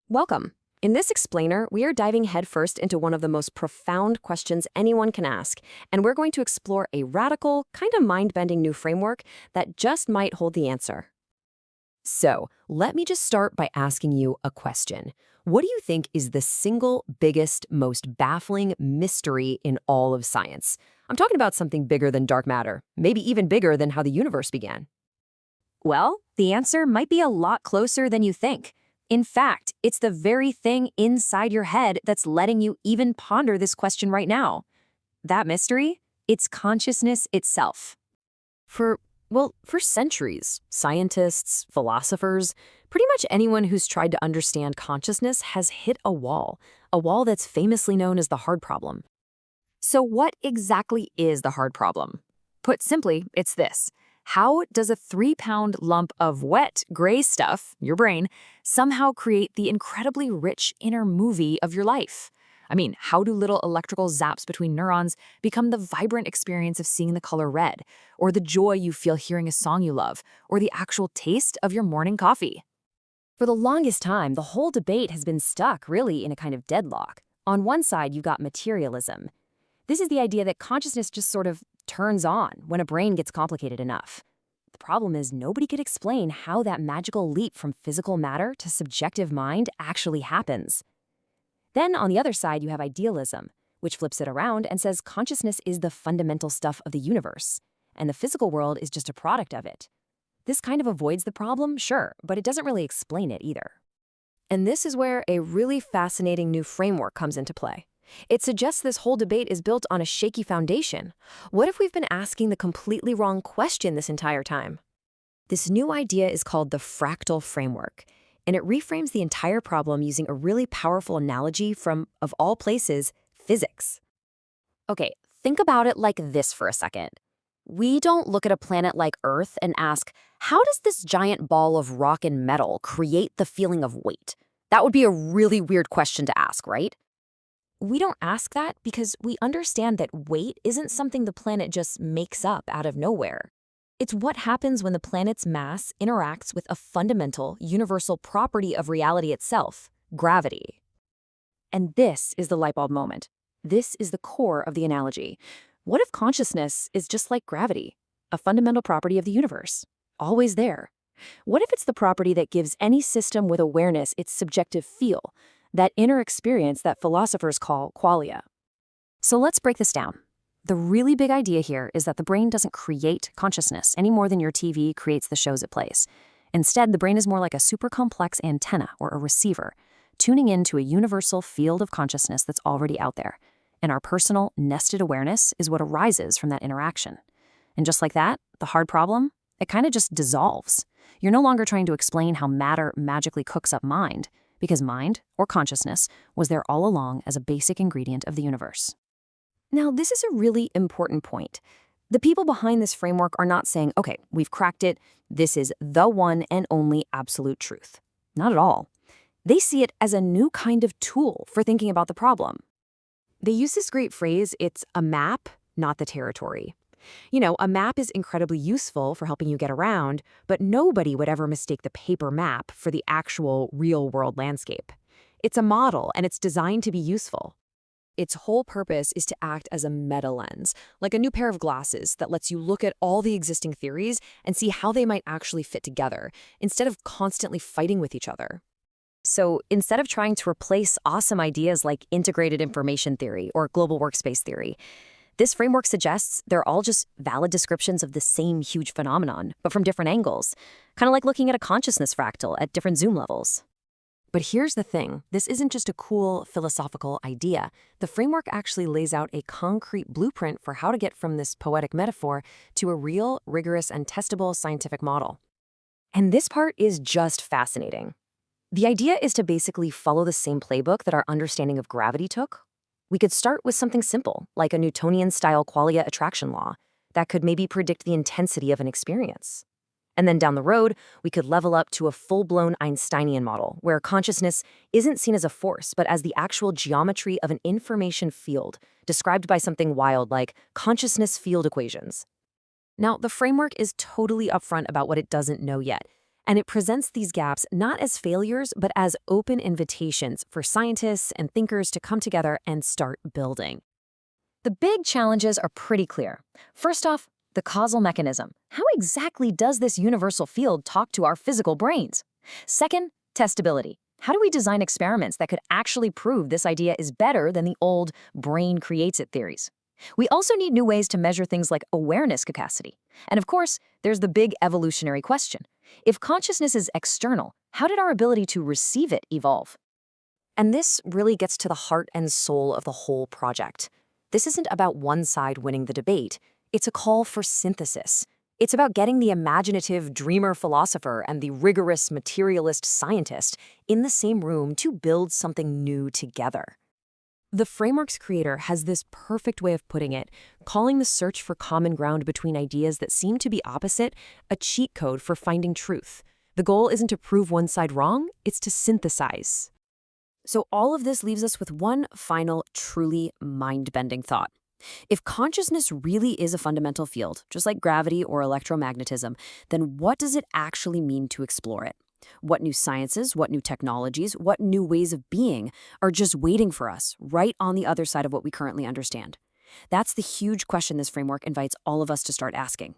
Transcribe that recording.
Welcome. In this explainer, we are diving headfirst into one of the most profound questions anyone can ask, and we're going to explore a radical, kind of mind-bending new framework that just might hold the answer. So, let me just start by asking you a question. What do you think is the single biggest, most baffling mystery in all of science? I'm talking about something bigger than dark matter, maybe even bigger than how the universe began. Well, the answer might be a lot closer than you think. In fact, it's the very thing inside your head that's letting you even ponder this question right now. That mystery? It's consciousness itself. For centuries, scientists, philosophers, pretty much anyone who's tried to understand consciousness has hit a wall that's famously known as the hard problem. So what exactly is the hard problem? Put simply, it's this. How does a 3-pound lump of wet, gray stuff, your brain, somehow create the incredibly rich inner movie of your life? I mean, how do little electrical zaps between neurons become the vibrant experience of seeing the color red, or the joy you feel hearing a song you love, or the actual taste of your morning coffee? For the longest time, the whole debate has been stuck really in a kind of deadlock. On one side, you've got materialism. This is the idea that consciousness just sort of turns on when a brain gets complicated enough. The problem is nobody could explain how that magical leap from physical matter to subjective mind actually happens. Then on the other side, you have idealism, which flips it around and says consciousness is the fundamental stuff of the universe, and the physical world is just a product of it. This kind of avoids the problem, sure, but it doesn't really explain it either. And this is where a really fascinating new framework comes into play. It suggests this whole debate is built on a shaky foundation. What if we've been asking the completely wrong question this entire time? This new idea is called the Fractal Framework, and it reframes the entire problem using a really powerful analogy from, of all places, physics. Okay, think about it like this for a second. We don't look at a planet like Earth and ask, how does this giant ball of rock and metal create the feeling of weight? That would be a really weird question to ask, right? We don't ask that because we understand that weight isn't something the planet just makes up out of nowhere. It's what happens when the planet's mass interacts with a fundamental, universal property of reality itself, gravity. And this is the light bulb moment. This is the core of the analogy. What if consciousness is just like gravity, a fundamental property of the universe, always there? What if it's the property that gives any system with awareness its subjective feel, that inner experience that philosophers call qualia? So let's break this down. The really big idea here is that the brain doesn't create consciousness any more than your TV creates the shows it plays. Instead, the brain is more like a super complex antenna or a receiver, tuning into a universal field of consciousness that's already out there. And our personal, nested awareness is what arises from that interaction. And just like that, the hard problem, it kind of just dissolves. You're no longer trying to explain how matter magically cooks up mind, because mind, or consciousness, was there all along as a basic ingredient of the universe. Now, this is a really important point. The people behind this framework are not saying, okay, we've cracked it, this is the one and only absolute truth. Not at all. They see it as a new kind of tool for thinking about the problem. They use this great phrase, it's a map, not the territory. You know, a map is incredibly useful for helping you get around, but nobody would ever mistake the paper map for the actual real-world landscape. It's a model, and it's designed to be useful. Its whole purpose is to act as a meta-lens, like a new pair of glasses that lets you look at all the existing theories and see how they might actually fit together, instead of constantly fighting with each other. So instead of trying to replace awesome ideas like integrated information theory or global workspace theory, this framework suggests they're all just valid descriptions of the same huge phenomenon, but from different angles, kind of like looking at a consciousness fractal at different zoom levels. But here's the thing, this isn't just a cool philosophical idea. The framework actually lays out a concrete blueprint for how to get from this poetic metaphor to a real, rigorous, and testable scientific model. And this part is just fascinating. The idea is to basically follow the same playbook that our understanding of gravity took. We could start with something simple, like a Newtonian-style qualia attraction law, that could maybe predict the intensity of an experience. And then down the road, we could level up to a full-blown Einsteinian model, where consciousness isn't seen as a force, but as the actual geometry of an information field, described by something wild like consciousness field equations. Now, the framework is totally upfront about what it doesn't know yet, And it presents these gaps not as failures, but as open invitations for scientists and thinkers to come together and start building. The big challenges are pretty clear. First off, the causal mechanism. How exactly does this universal field talk to our physical brains? Second, testability. How do we design experiments that could actually prove this idea is better than the old brain creates it theories? We also need new ways to measure things like awareness capacity. And of course, there's the big evolutionary question. If consciousness is external, how did our ability to receive it evolve? And this really gets to the heart and soul of the whole project. This isn't about one side winning the debate. It's a call for synthesis. It's about getting the imaginative dreamer philosopher and the rigorous materialist scientist in the same room to build something new together. The framework's creator has this perfect way of putting it, calling the search for common ground between ideas that seem to be opposite a cheat code for finding truth. The goal isn't to prove one side wrong, it's to synthesize. So all of this leaves us with one final, truly mind-bending thought. If consciousness really is a fundamental field, just like gravity or electromagnetism, then what does it actually mean to explore it? What new sciences, what new technologies, what new ways of being are just waiting for us right on the other side of what we currently understand? That's the huge question this framework invites all of us to start asking.